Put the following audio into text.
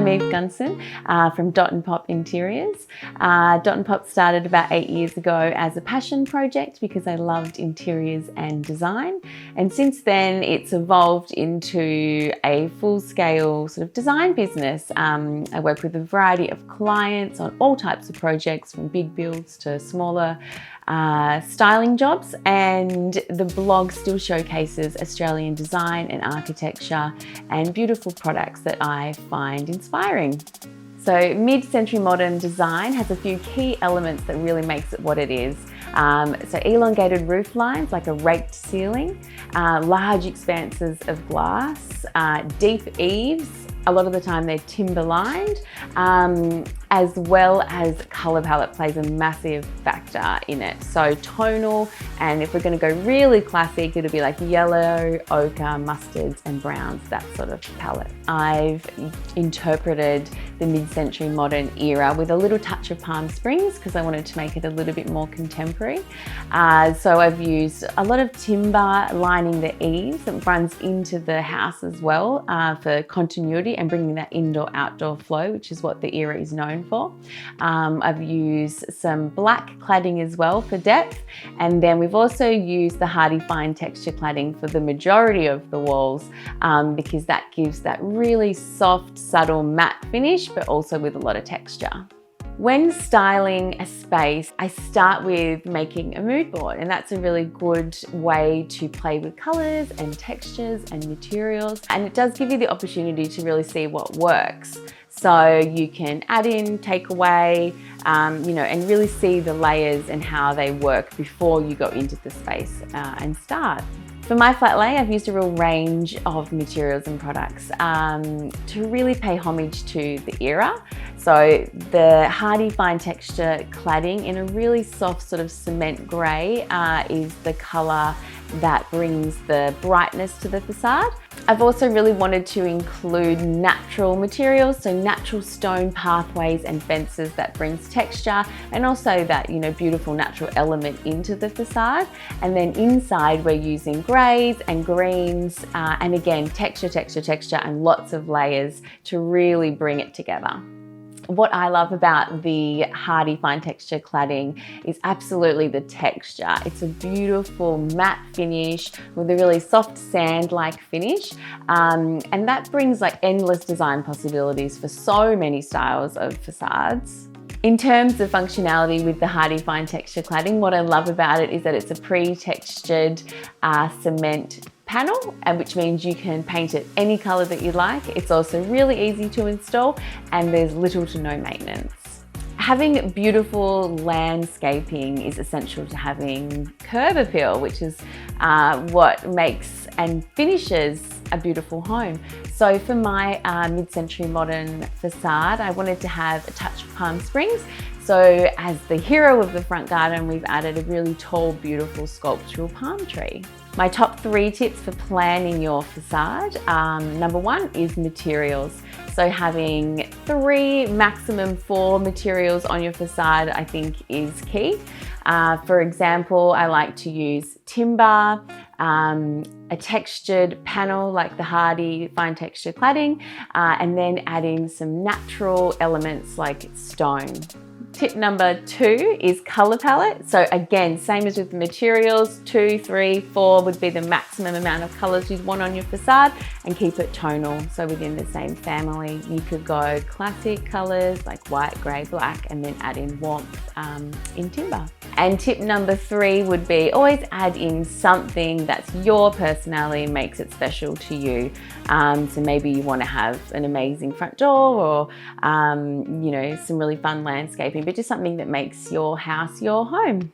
Eve Gunson from Dot and Pop Interiors. Dot and Pop started about 8 years ago as a passion project because I loved interiors and design. And since then it's evolved into a full-scale sort of design business. I work with a variety of clients on all types of projects, from big builds to smaller styling jobs, and the blog still showcases Australian design and architecture and beautiful products that I find inspiring. So mid-century modern design has a few key elements that really makes it what it is. So elongated roof lines like a raked ceiling, large expanses of glass, deep eaves. A lot of the time they're timber lined, as well as colour palette plays a massive factor in it. So tonal, and if we're going to go really classic, it'll be like yellow, ochre, mustards and browns, that sort of palette. I've interpreted the mid-century modern era with a little touch of Palm Springs because I wanted to make it a little bit more contemporary. So I've used a lot of timber lining the eaves that runs into the house as well, for continuity and bringing that indoor-outdoor flow, which is what the era is known for. I've used some black cladding as well for depth, and then we've also used the Hardie fine texture cladding for the majority of the walls, because that gives that really soft, subtle matte finish, but also with a lot of texture. When styling a space, I start with making a mood board, and that's a really good way to play with colors and textures and materials. And it does give you the opportunity to really see what works. So you can add in, take away, and really see the layers and how they work before you go into the space and start. For my flat lay, I've used a real range of materials and products to really pay homage to the era. So the Hardie fine texture cladding in a really soft sort of cement grey is the colour that brings the brightness to the facade. I've also really wanted to include natural materials, so natural stone pathways and fences that brings texture and also that, beautiful natural element into the facade. And then inside we're using greys and greens, and again, texture and lots of layers to really bring it together. What I love about the Hardie fine texture cladding is absolutely the texture. It's a beautiful matte finish with a really soft sand-like finish, and that brings like endless design possibilities for so many styles of facades. In terms of functionality with the Hardie fine texture cladding, what I love about it is that it's a pre-textured cement panel, and which means you can paint it any colour that you like. It's also really easy to install and there's little to no maintenance. Having beautiful landscaping is essential to having curb appeal, which is what makes and finishes a beautiful home. So for my mid-century modern facade, I wanted to have a touch of Palm Springs. So as the hero of the front garden, we've added a really tall, beautiful sculptural palm tree. My top 3 tips for planning your facade. Number 1 is materials. So having 3, maximum 4 materials on your facade, I think is key. For example, I like to use timber, a textured panel like the Hardie fine texture cladding, and then add in some natural elements like stone. Tip number 2 is colour palette. So again, same as with the materials, 2, 3, 4 would be the maximum amount of colours you'd want on your facade, and keep it tonal. So within the same family, you could go classic colours like white, grey, black, and then add in warmth in timber. And tip number 3 would be always add in something that's your personality and makes it special to you. So maybe you want to have an amazing front door, or some really fun landscaping, but just something that makes your house your home.